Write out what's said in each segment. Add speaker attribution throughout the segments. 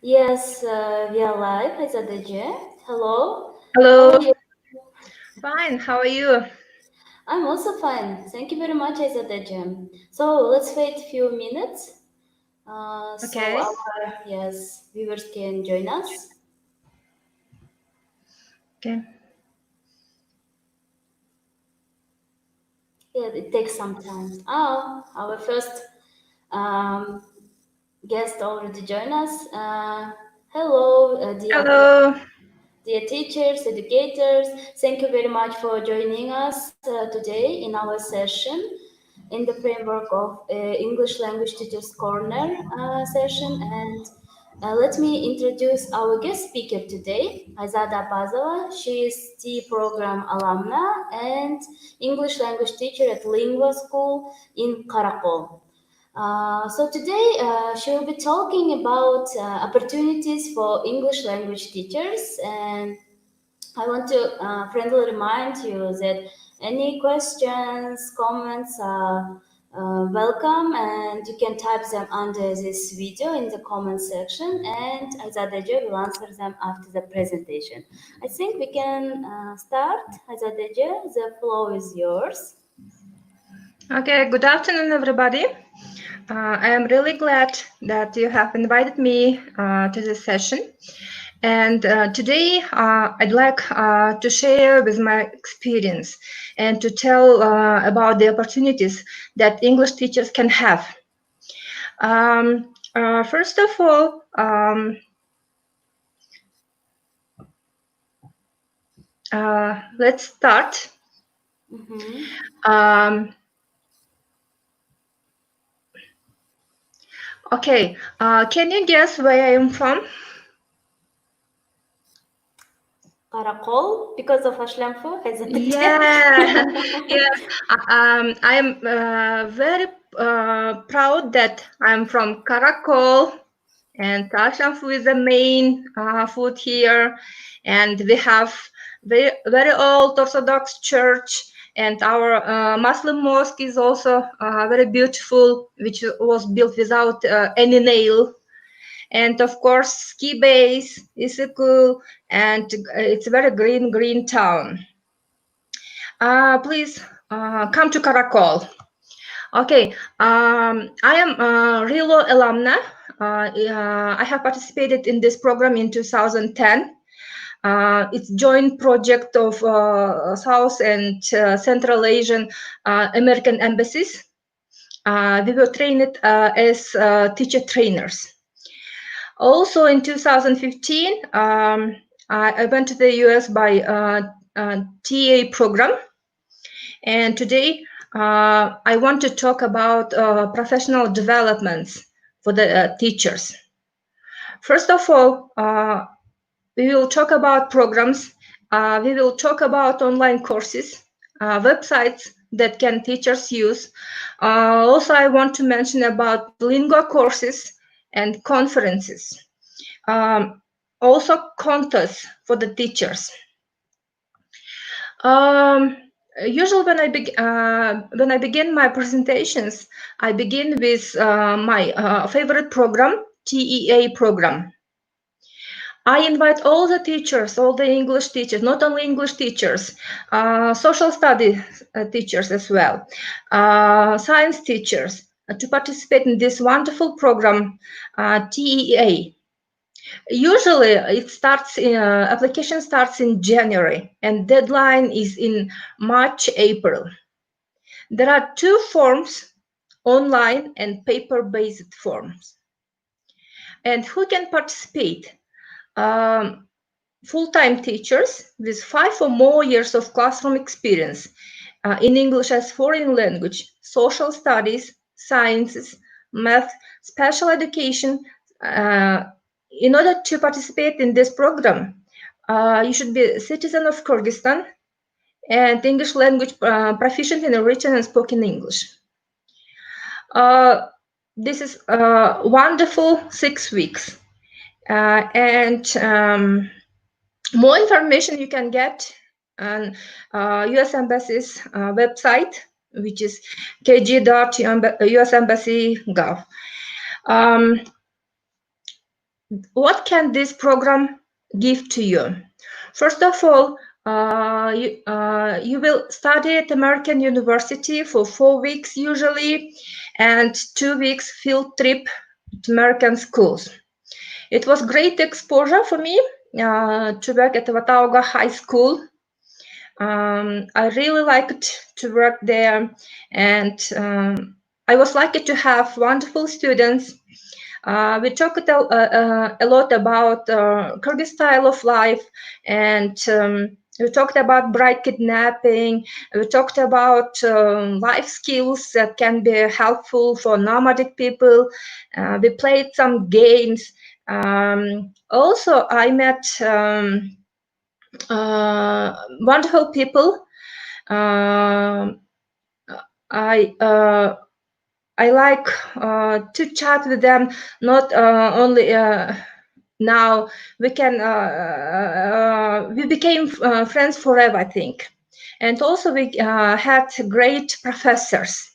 Speaker 1: Yes, we are live. Aizada. Hello. How are
Speaker 2: Hello.
Speaker 1: you?
Speaker 2: Fine. How are you?
Speaker 1: I'm also fine. Thank you very much, Aizada. So let's wait a few minutes. So
Speaker 2: Okay.
Speaker 1: our viewers can join us.
Speaker 2: Okay.
Speaker 1: Yeah, it takes some time. Our first um, guest already joined us. Hello,
Speaker 2: Hello.
Speaker 1: dear teachers, educators, thank you very much for joining us today in our session in the framework of English Language Teachers Corner session. And let me introduce our guest speaker today, Aizada Apazova. She is T program alumna and English language teacher at Lingua School in Karakol. So today she will be talking about opportunities for English language teachers, and I want to friendly remind you that any questions, comments are welcome, and you can type them under this video in the comment section, and Aizada will answer them after the presentation. I think we can start. Aizada, the floor is yours.
Speaker 2: Okay. Good afternoon, everybody. I am really glad that you have invited me to this session. And today I'd like to share with my experience and to tell about the opportunities that English teachers can have. First of all, let's start.
Speaker 1: Mm-hmm.
Speaker 2: Um, okay. Can you guess where I am from?
Speaker 1: Karakol, because of Ashlamfu,
Speaker 2: Yeah, yes. I am very proud that I'm from Karakol, and tashamfu is the main food here, and we have very old Orthodox church, and our Muslim mosque is also very beautiful, which was built without any nail. And of course, ski base is a cool, and it's a very green town. Please come to Karakol. Okay, I am a Rilo alumna. I have participated in this program in 2010. It's joint project of South and Central Asian American embassies. We were trained as teacher trainers. Also in 2015, I went to the US by TA program. And today, I want to talk about professional developments for the teachers. First of all, we will talk about programs. We will talk about online courses, websites that can teachers use. Also, I want to mention about Lingua courses and conferences. Also, contests for the teachers. Um, Usually, when I begin my presentations, I begin with my favorite program, TEA program. I invite all the teachers, all the English teachers, not only English teachers, social studies teachers as well, science teachers, to participate in this wonderful program, TEA. Usually, application starts in January, and deadline is in March, April. There are two forms, online and paper-based forms. And who can participate? Full-time teachers with 5 or more years of classroom experience in English as foreign language, social studies, sciences, math, special education. In order to participate in this program, you should be a citizen of Kyrgyzstan and English language proficient in written and spoken English. This is wonderful 6 weeks. And more information you can get on US Embassy's website, which is kg.usembassy.gov. what can this program give to you? First of all, you will study at American University for 4 weeks usually, and 2 weeks field trip to American schools. It was great exposure for me to work at Watauga High School. I really liked to work there, and I was lucky to have wonderful students. We talked a lot about Kyrgyz style of life, and we talked about bride kidnapping. We talked about life skills that can be helpful for nomadic people. We played some games. Also, I met wonderful people. I like to chat with them, not only now. We became friends forever, I think. And also we had great professors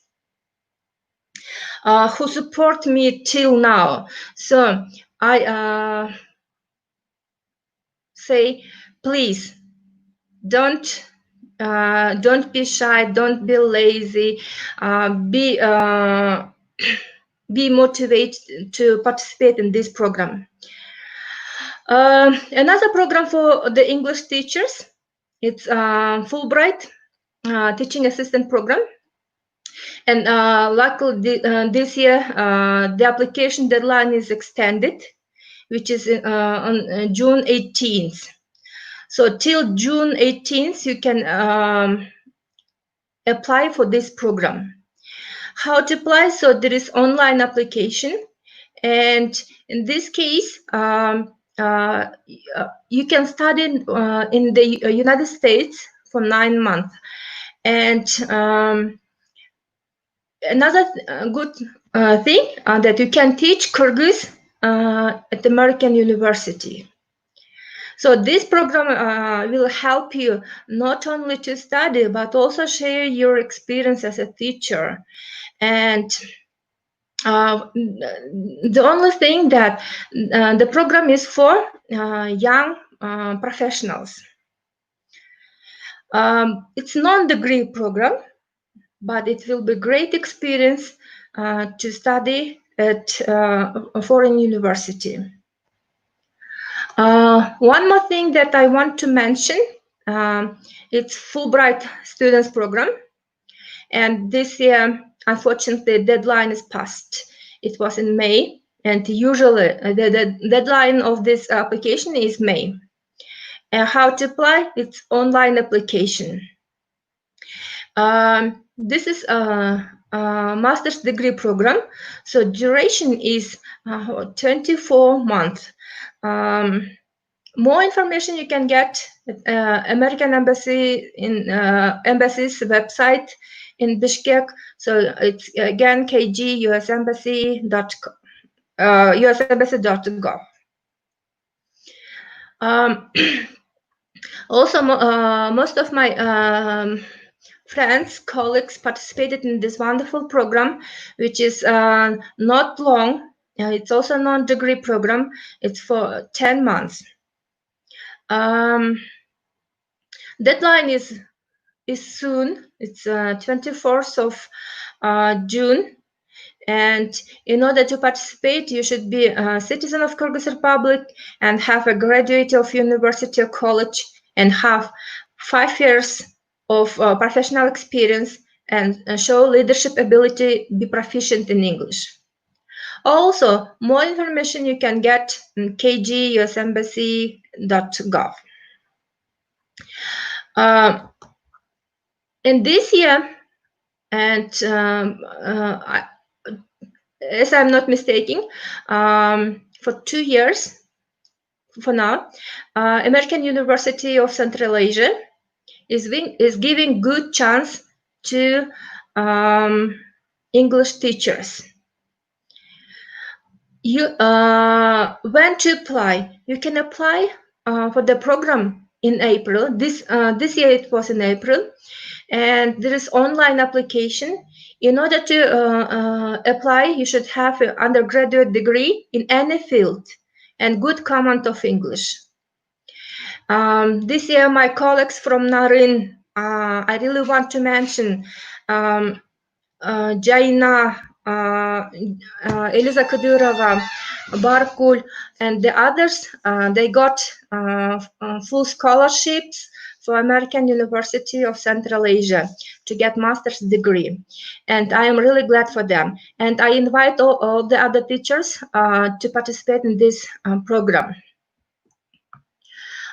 Speaker 2: who support me till now. So I say, please don't be shy, don't be lazy, be motivated to participate in this program. Another program for the English teachers, it's Fulbright teaching assistant program. And luckily this year the application deadline is extended, which is on June 18th. So till June 18th, you can apply for this program. How to apply? So there is online application, and in this case, you can study in the United States for 9 months. And another good thing that you can teach Kyrgyz at American University. So this program will help you not only to study, but also share your experience as a teacher. And the only thing that the program is for young professionals. It's non-degree program, but it will be great experience to study at a foreign university. One more thing that I want to mention, it's Fulbright Students Program. And this year, unfortunately, the deadline is passed. It was in May, and usually the deadline of this application is May. And how to apply? It's online application. This is a master's degree program, so duration is 24 months. More information you can get at American Embassy in Embassy's website in Bishkek. So it's again usembassy.gov. Also, most of my friends, colleagues participated in this wonderful program, which is not long. It's also a non-degree program. It's for 10 months. Deadline is soon. It's 24th of June. And in order to participate, you should be a citizen of Kyrgyz Republic and have a graduate of university or college and have 5 years of professional experience and show leadership ability, be proficient in English. Also, more information you can get in kgusembassy.gov. In this year, and as I'm not mistaken, for 2 years, for now, American University of Central Asia is giving good chance to English teachers. You when to apply? You can apply for the program in April. This year it was in April, and there is online application. In order to apply, you should have an undergraduate degree in any field, and good command of English. This year, my colleagues from Narin, I really want to mention Jaina, Eliza Kadyrova, Barkul, and the others. They got full scholarships for American University of Central Asia to get master's degree, and I am really glad for them. And I invite all the other teachers to participate in this program.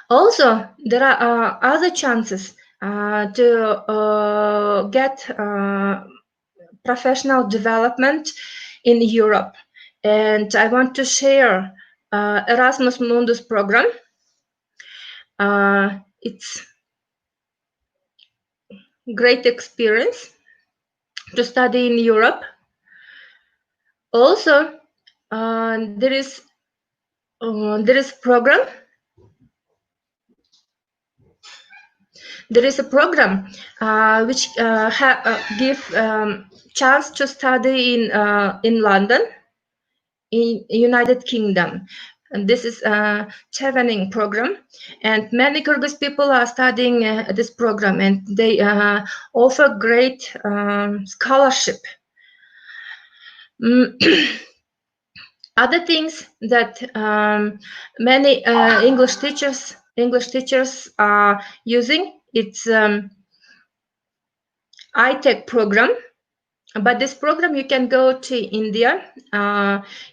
Speaker 2: Also, there are other chances to get professional development in Europe, and I want to share Erasmus Mundus program. It's great experience to study in Europe. Also, there is program. There is a program which give chance to study in London, in United Kingdom. And this is a chevening program, and many Kyrgyz people are studying this program, and they offer great scholarship. Other things that many English teachers are using, it's iTech program. But this program, you can go to India.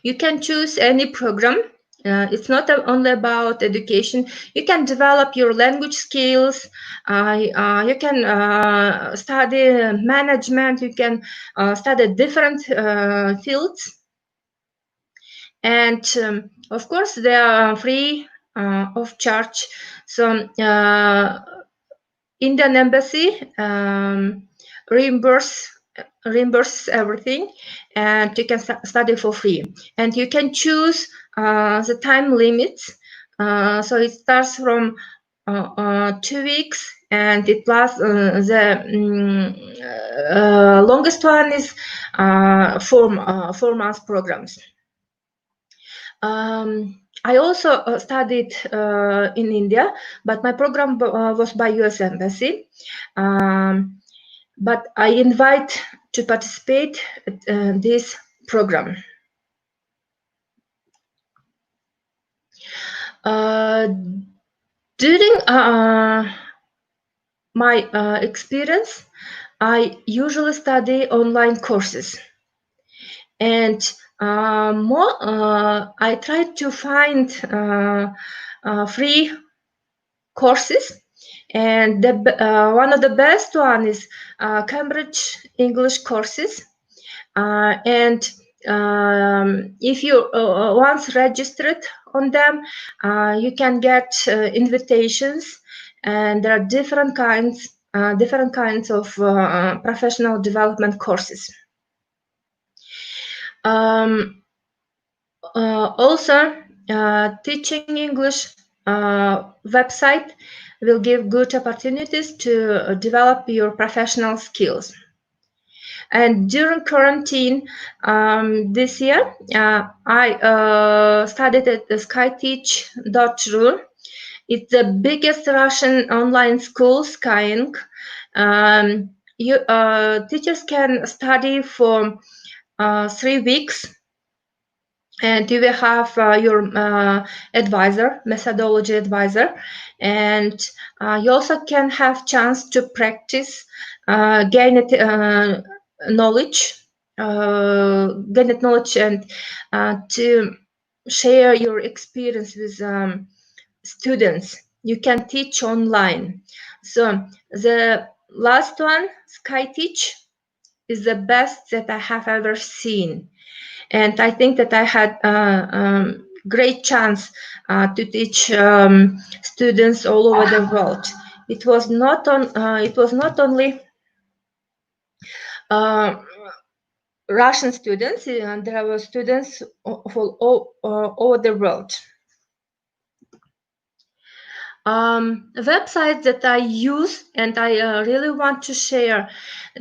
Speaker 2: You can choose any program. It's not only about education. You can develop your language skills. You can study management. You can study different fields. And of course, they are free of charge. So Indian Embassy reimburse everything, and you can study for free, and you can choose the time limits. So it starts from 2 weeks, and it lasts. The longest one is 4 months programs. I also studied in India, but my program was by US Embassy. But I invite to participate in this program. During my experience, I usually study online courses, and I try to find free courses. And one of the best one is Cambridge English courses. And if you once registered on them, you can get invitations, and there are different kinds of professional development courses. Also, Teaching English website will give good opportunities to develop your professional skills. And during quarantine this year, I studied at skyteach.ru. It's the biggest Russian online school, Skyeng. Teachers can study for 3 weeks, and you will have your methodology advisor, and you also can have chance to practice, gain knowledge, and to share your experience with students. You can teach online. So the last one, SkyTeach, is the best that I have ever seen. And I think that I had a great chance to teach students all over the world. It was not only Russian students, and there were students all over the world. Websites that I use and I really want to share: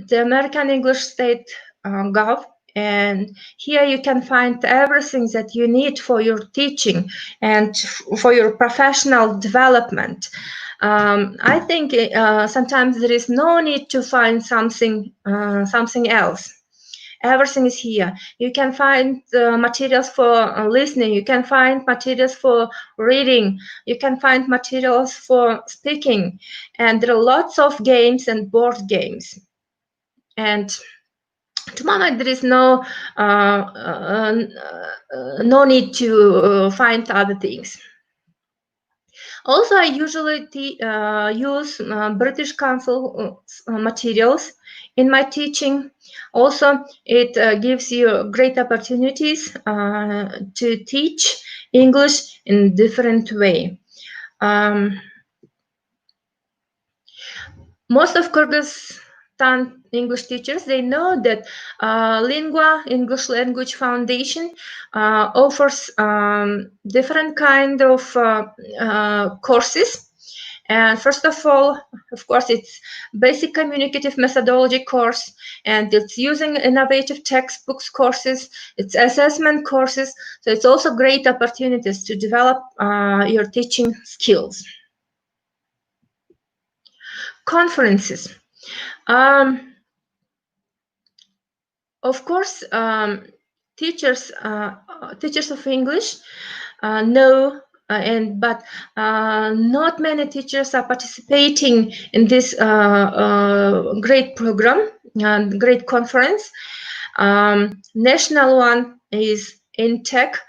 Speaker 2: the American English State Gov, And here you can find everything that you need for your teaching and for your professional development. I think sometimes there is no need to find something else. Everything is here. You can find materials for listening. You can find materials for reading. You can find materials for speaking. And there are lots of games and board games. And to my mind, there is no need to find other things. Also, I usually use British Council materials in my teaching. Also, it gives you great opportunities to teach English in different way. Most of Kyrgyzstan English teachers, they know that Lingua, English Language Foundation, offers different kind of courses. And first of all, of course, it's basic communicative methodology course, and it's using innovative textbooks courses, it's assessment courses. So it's also great opportunities to develop your teaching skills. Conferences. Of course, teachers of English know, but not many teachers are participating in this great program, great conference. National one is in tech,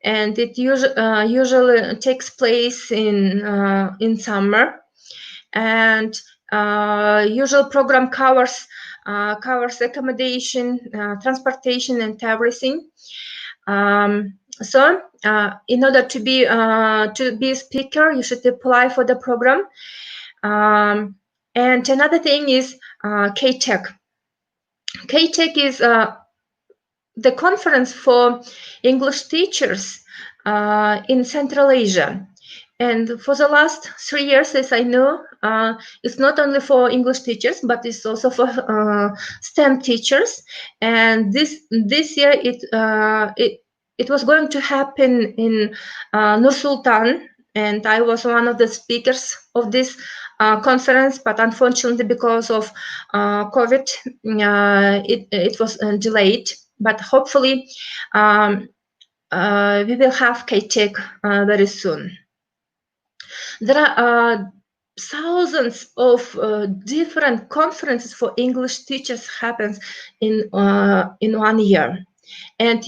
Speaker 2: and it usually takes place in summer. And usual program covers accommodation, transportation, and everything. So in order to be a speaker, you should apply for the program. And another thing is KTEC. KTEC is the conference for English teachers in Central Asia. And for the last 3 years, as I know, it's not only for English teachers, but it's also for STEM teachers. And this year, it was going to happen in Nur Sultan, and I was one of the speakers of this conference. But unfortunately, because of COVID, it was delayed. But hopefully, we will have KTEC very soon. There are thousands of different conferences for English teachers happens in 1 year, and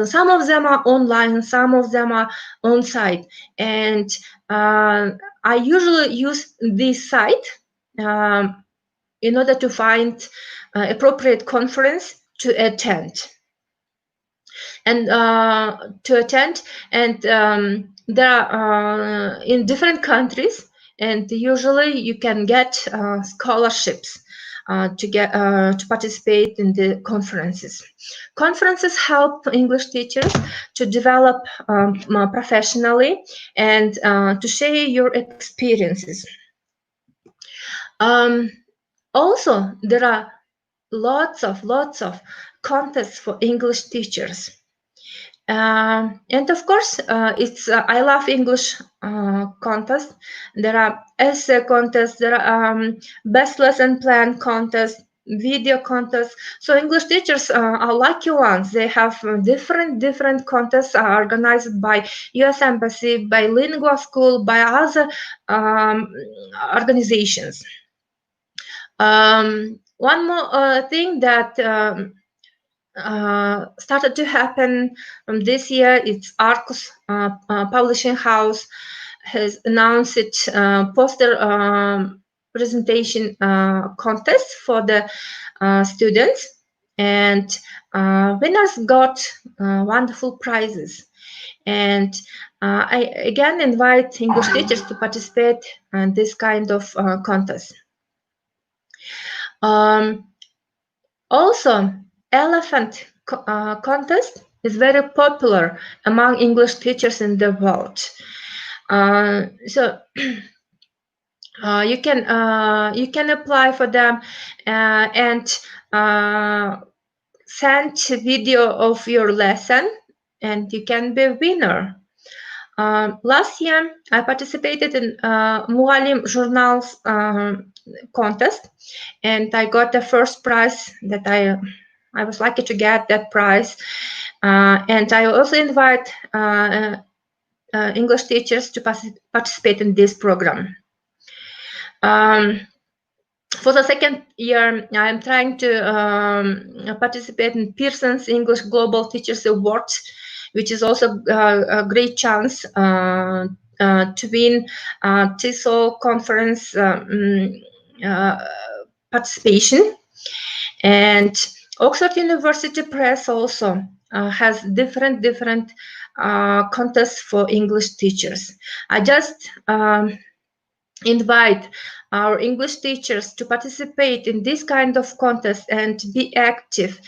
Speaker 2: some of them are online, some of them are on site. And I usually use this site in order to find appropriate conference to attend. And there are in different countries, and usually you can get scholarships to participate in the conferences. Conferences help English teachers to develop professionally and to share your experiences. Also, there are lots of contests for English teachers. And of course, it's I Love English contest. There are essay contests, there are best lesson plan contests, video contests. So English teachers are lucky ones. They have different contests organized by U.S. Embassy, by Lingua School, by other organizations. One more thing that started to happen from this year, it's Arcus Publishing House has announced its poster presentation contest for the students, and winners got wonderful prizes. And I again invite English teachers to participate in this kind of contest. Also, elephant contest is very popular among English teachers in the world. So you can apply for them, and send video of your lesson and you can be a winner. Last year, I participated in Muallim Journals contest, and I got the first prize. That I was lucky to get that prize, and I also invite English teachers to participate in this program. For the second year, I am trying to participate in Pearson's English Global Teachers Awards, which is also a great chance to win TESOL conference participation. And Oxford University Press also has different contests for English teachers. I just invite our English teachers to participate in this kind of contest and be active.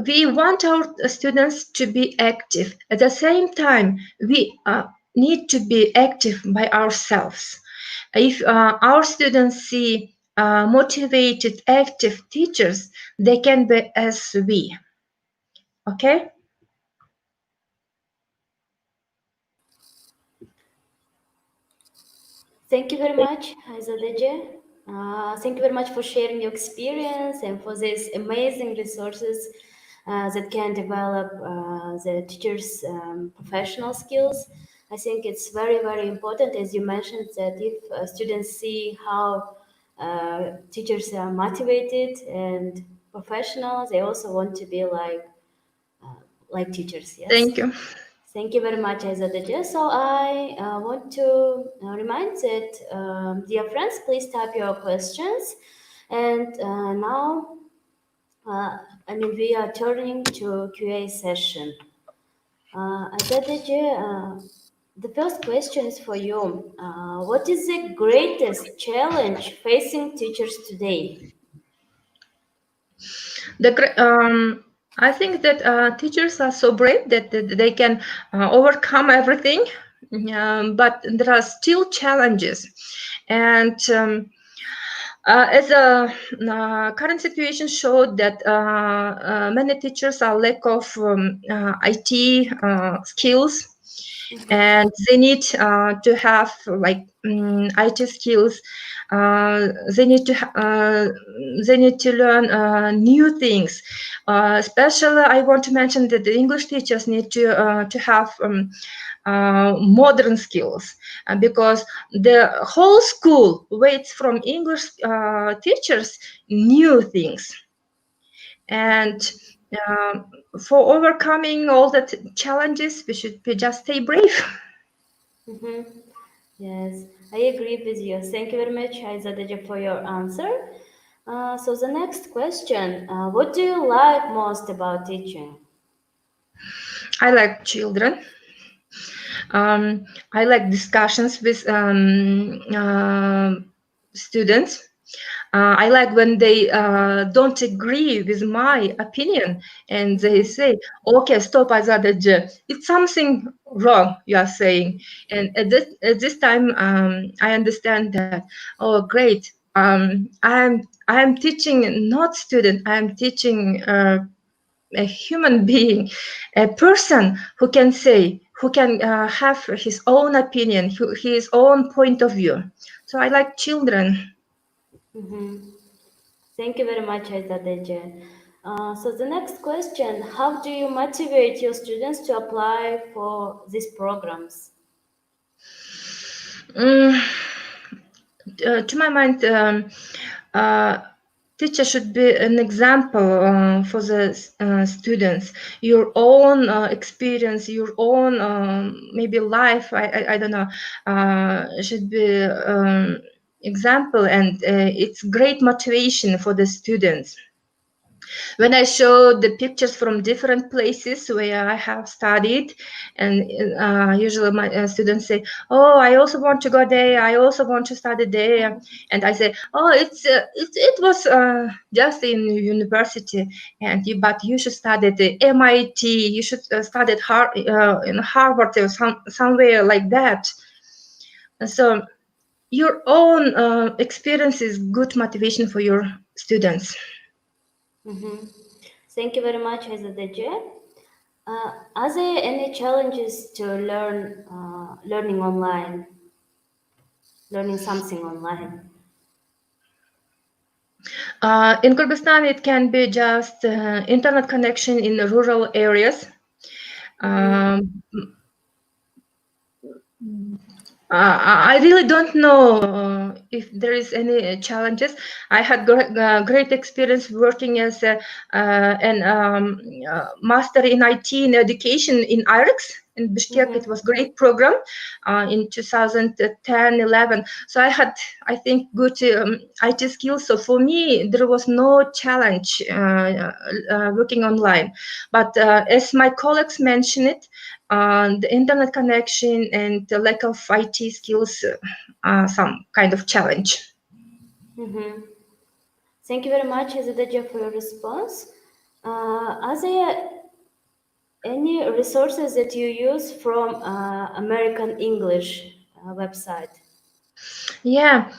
Speaker 2: We want our students to be active. At the same time, we need to be active by ourselves. If our students see motivated, active teachers, they can be as we. Okay?
Speaker 1: Thank you very much, Aizada. Thank you very much for sharing your experience and for these amazing resources that can develop the teachers' professional skills. I think it's very, very important, as you mentioned, that if students see how teachers are motivated and professional, they also want to be like teachers. Yes.
Speaker 2: Thank you.
Speaker 1: Thank you very much, Aizada. So I want to remind that, dear friends, please type your questions. And now, we are turning to Q&A session. Aizada, the first question is for you. What is the greatest challenge facing teachers today?
Speaker 2: I think that teachers are so brave that they can overcome everything, but there are still challenges. And as a current situation showed that many teachers are lack of IT skills, and they need to have IT skills. They need to learn new things. Especially, I want to mention that the English teachers need to have modern skills, because the whole school waits from English teachers new things. And for overcoming all the challenges, we should just stay brave.
Speaker 1: Yes, I agree with you. Thank you very much, Aizada, for your answer. So the next question, what do you like most about teaching?
Speaker 2: I like children. I like discussions with students. I like when they don't agree with my opinion and they say, okay, stop, Aizada. It's something wrong you are saying. And at this time, I understand that, oh, great. I'm teaching not student, I'm teaching a human being, a person who can say, who can have his own opinion, his own point of view. So I like children.
Speaker 1: Thank you very much, Aizada. So the next question, how do you motivate your students to apply for these programs?
Speaker 2: To my mind, teacher should be an example for the students. Your own experience, your own maybe life, I don't know, should be example, and it's great motivation for the students. When I show the pictures from different places where I have studied, and usually my students say, oh, I also want to go there, I also want to study there. And I say, oh, it was just in university, but you should study at the MIT, you should study at in Harvard or somewhere like that. So your own experience is good motivation for your students.
Speaker 1: Thank you very much, Aizada. Are there any challenges to learning online, learning something online?
Speaker 2: In Kyrgyzstan, it can be just internet connection in the rural areas. I really don't know if there is any challenges. I had great experience working as an master in IT in education in IRIX in Bishkek. It was great program in 2010-11. So I had, I think, good IT skills. So for me, there was no challenge working online. But as my colleagues mentioned it, the internet connection and the lack of IT skills are some kind of challenge.
Speaker 1: Thank you very much, Aizada, for your response. Are there any resources that you use from American English website?
Speaker 2: Yeah,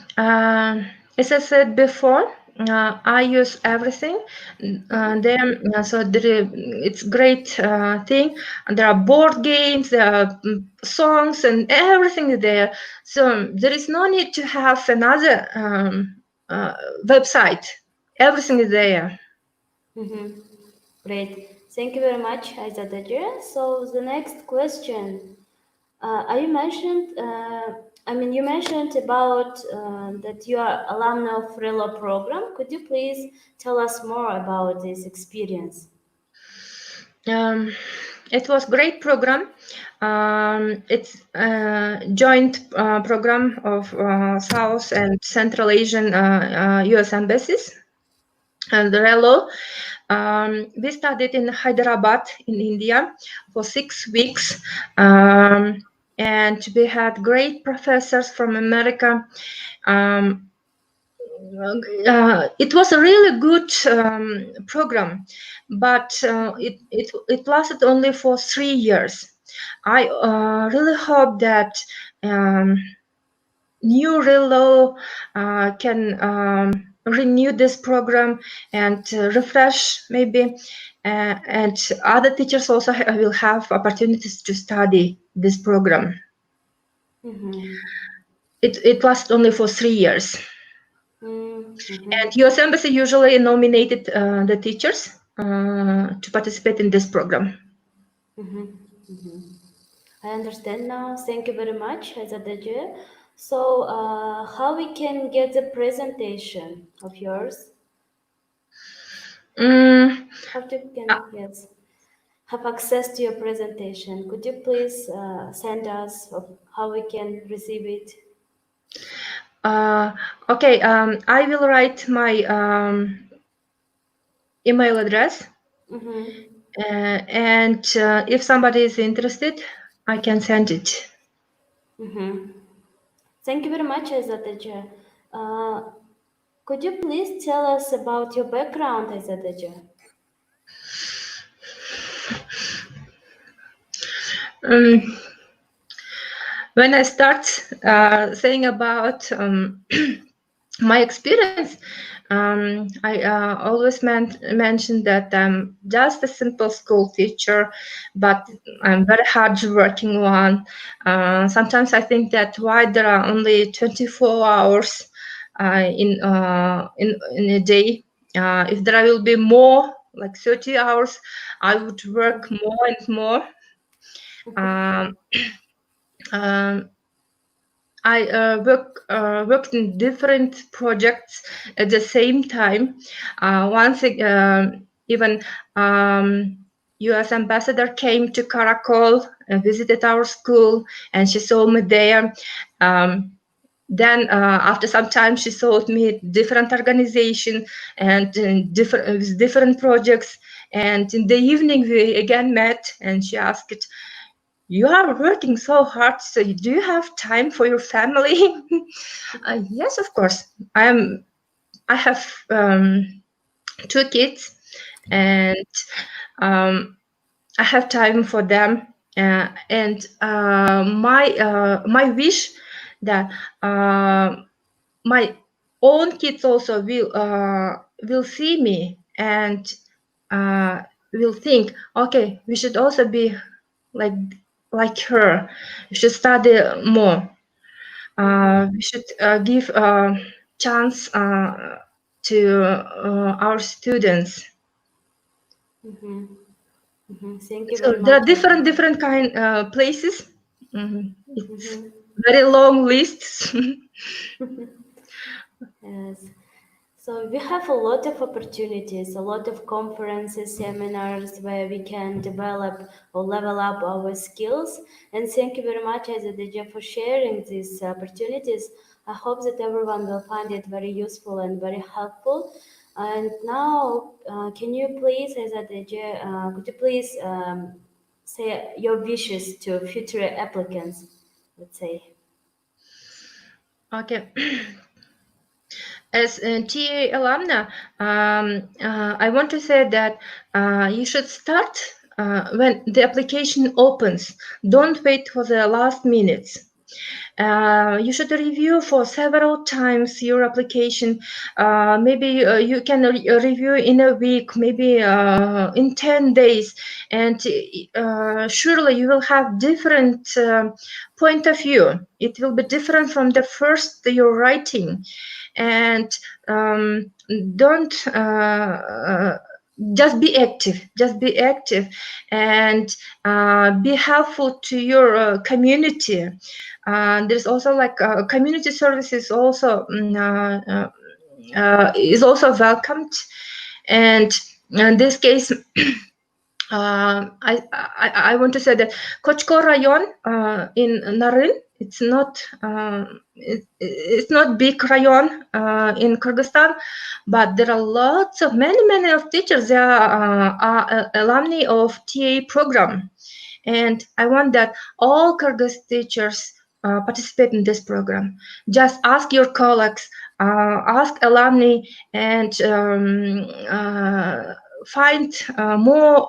Speaker 2: as I said before, I use everything. So it's great thing. And there are board games, there are songs, and everything is there. So there is no need to have another website. Everything is there.
Speaker 1: Great. Thank you very much, Aizada. So the next question. You mentioned, you mentioned about that you are alumna of Relo program. Could you please tell us more about this experience?
Speaker 2: It was great program. It's a joint program of South and Central Asian U.S. embassies and Relo. We studied in Hyderabad in India for 6 weeks. And we had great professors from America. It was a really good program, but it lasted only for 3 years. I really hope that new Relo can renew this program and refresh maybe, and other teachers also will have opportunities to study this program. It lasted only for 3 years. And U.S. Embassy usually nominated the teachers to participate in this program.
Speaker 1: I understand now. Thank you very much, Aizada. So, how we can get the presentation of yours? How to yes, have access to your presentation? Could you please send us how we can receive it?
Speaker 2: Okay, I will write my email address, and if somebody is interested, I can send it.
Speaker 1: Thank you very much, Aizada. Could you please tell us about your background, Aizada?
Speaker 2: When I start saying about my experience, I always mention that I'm just a simple school teacher, but I'm very hard working one. Sometimes I think that why there are only 24 hours in a day. If there will be more, like 30 hours, I would work more and more. I worked in different projects at the same time. Once even U.S. ambassador came to Karakol and visited our school, and she saw me there. Then after some time, she saw me different organization and different projects. And in the evening, we again met, and she asked, "You are working so hard, so do you have time for your family?" Yes, of course. I have 2 kids, and I have time for them. And my wish that my own kids also will see me and will think, okay, we should also be like her. We should study more. We should give a chance to our students.
Speaker 1: Thank you
Speaker 2: So
Speaker 1: very
Speaker 2: there are
Speaker 1: much.
Speaker 2: different kind places. It's very long lists.
Speaker 1: Yes. So we have a lot of opportunities, a lot of conferences, seminars where we can develop or level up our skills. And thank you very much, Aizada, for sharing these opportunities. I hope that everyone will find it very useful and very helpful. And now, can you please, Aizada, could you please say your wishes to future applicants, let's say?
Speaker 2: Okay. As a TA alumna, I want to say that you should start when the application opens. Don't wait for the last minutes. You should review for several times your application. Maybe you can review in a week, maybe in 10 days, and surely you will have different point of view. It will be different from the first you're writing, and don't just be active and be helpful to your community. There's also like community services also is also welcomed, and in this case I want to say that Kochko Rayon in Naren, it's not big rayon in Kyrgyzstan, but there are lots of many of teachers. They are alumni of TA program, and I want that all Kyrgyz teachers participate in this program. Just ask your colleagues, ask alumni, and find more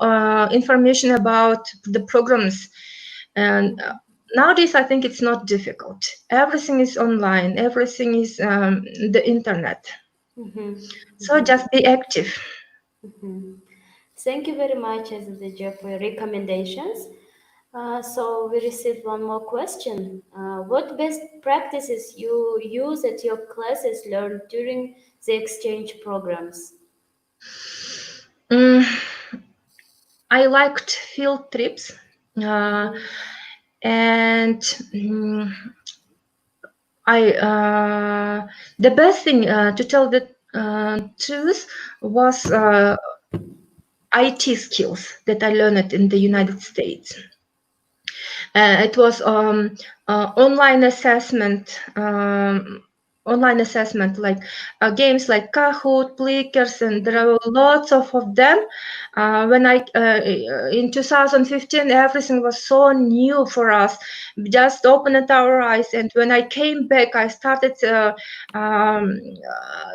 Speaker 2: information about the programs. And nowadays, I think it's not difficult. Everything is online. Everything is the internet. So just be active.
Speaker 1: Thank you very much, Aizada, for your recommendations. So we received one more question. What best practices you use at your classes learned during the exchange programs?
Speaker 2: I liked field trips, and the best thing to tell the truth was IT skills that I learned in the United States. It was online assessment, like games like Kahoot, Plickers, and there are lots of them. When I in 2015, everything was so new for us. We just opened our eyes, and when I came back, I started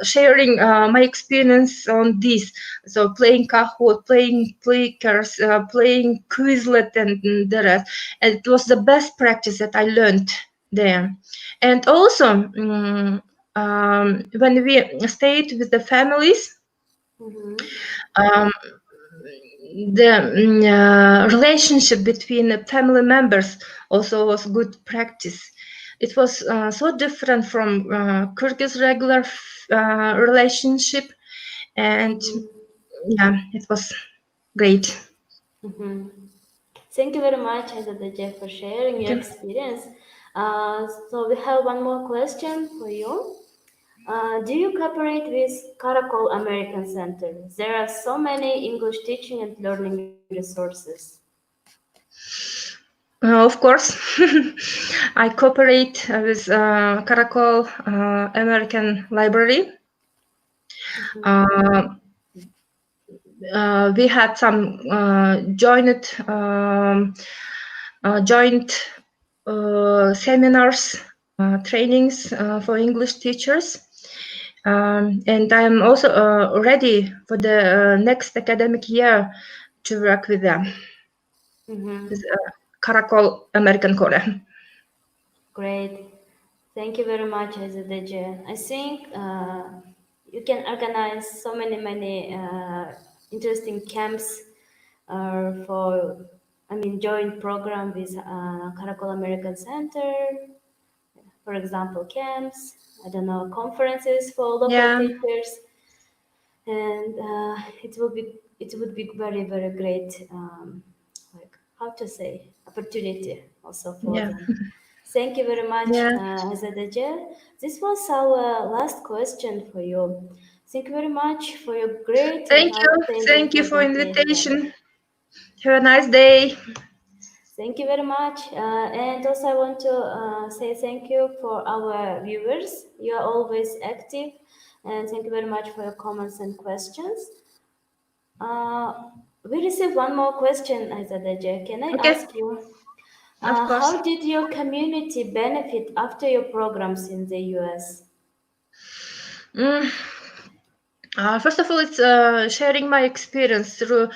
Speaker 2: sharing my experience on this. So playing Kahoot, playing Plickers, playing Quizlet, and the rest. And it was the best practice that I learned there. And also, when we stayed with the families, the relationship between the family members also was good practice. It was so different from Kyrgyz regular relationship, and yeah, it was great.
Speaker 1: Thank you very much, Aizada, for sharing your experience. So we have one more question for you. Do you cooperate with Karakol American Center? There are so many English teaching and learning resources.
Speaker 2: Of course, I cooperate with Karakol American Library. We had some joint seminars, trainings for English teachers. And I'm also ready for the next academic year to work with them, with Karakol American Core.
Speaker 1: Great. Thank you very much, Aizada. I think you can organize so many interesting camps for, joint program with Karakol American Center, for example, camps, I don't know, conferences for local
Speaker 2: Yeah.
Speaker 1: teachers, and it would be very very great, like how to say, opportunity also for
Speaker 2: Yeah.
Speaker 1: them. Thank you very much,
Speaker 2: Yeah.
Speaker 1: Aizada. This was our last question for you. Thank you very much for your great and
Speaker 2: Thank you.
Speaker 1: outstanding
Speaker 2: Thank you for
Speaker 1: presentation.
Speaker 2: invitation. Have a nice day.
Speaker 1: Thank you very much. And also, I want to say thank you for our viewers. You are always active. And thank you very much for your comments and questions. We received one more question, Aizada. Can I
Speaker 2: Okay.
Speaker 1: ask you,
Speaker 2: Of course.
Speaker 1: how did your community benefit after your programs in the US?
Speaker 2: Mm. First of all, it's sharing my experience through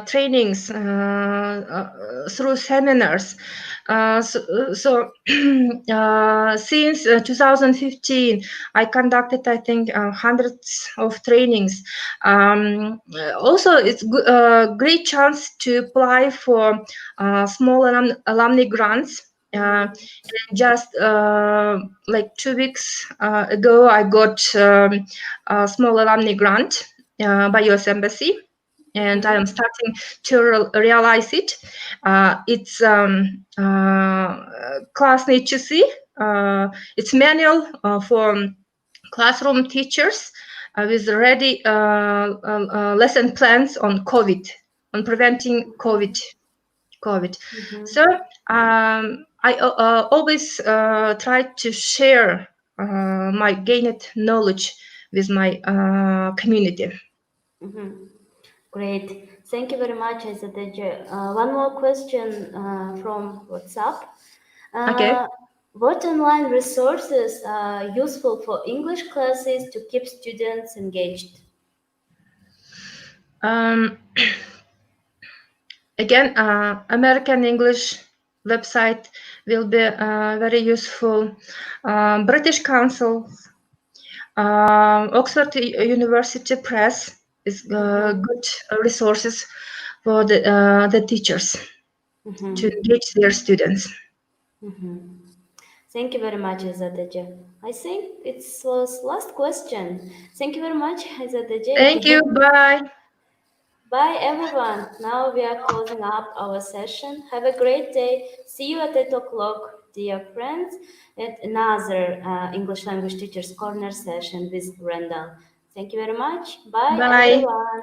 Speaker 2: trainings, through seminars. Since 2015, I conducted, I think, hundreds of trainings. Also, it's great chance to apply for small alumni grants. Just like 2 weeks ago, I got a small alumni grant by US Embassy, and I am starting to realize it. It's class literacy. It's manual for classroom teachers with ready lesson plans on COVID, on preventing COVID. So I always try to share my gained knowledge with my community.
Speaker 1: Great. Thank you very much, Aizada. One more question from WhatsApp.
Speaker 2: Okay.
Speaker 1: What online resources are useful for English classes to keep students engaged?
Speaker 2: Um, Again, American English website will be very useful. British Council, Oxford University Press is good resources for the teachers to engage their students.
Speaker 1: Thank you very much, Aizada. I think it was last question. Thank you very much, Aizada
Speaker 2: Thank you.
Speaker 1: again.
Speaker 2: Bye.
Speaker 1: Bye, everyone. Now we are closing up our session. Have a great day. See you at 8 o'clock, dear friends, at another English Language Teachers Corner session with Randall. Thank you very much. Bye,
Speaker 2: Bye.
Speaker 1: everyone.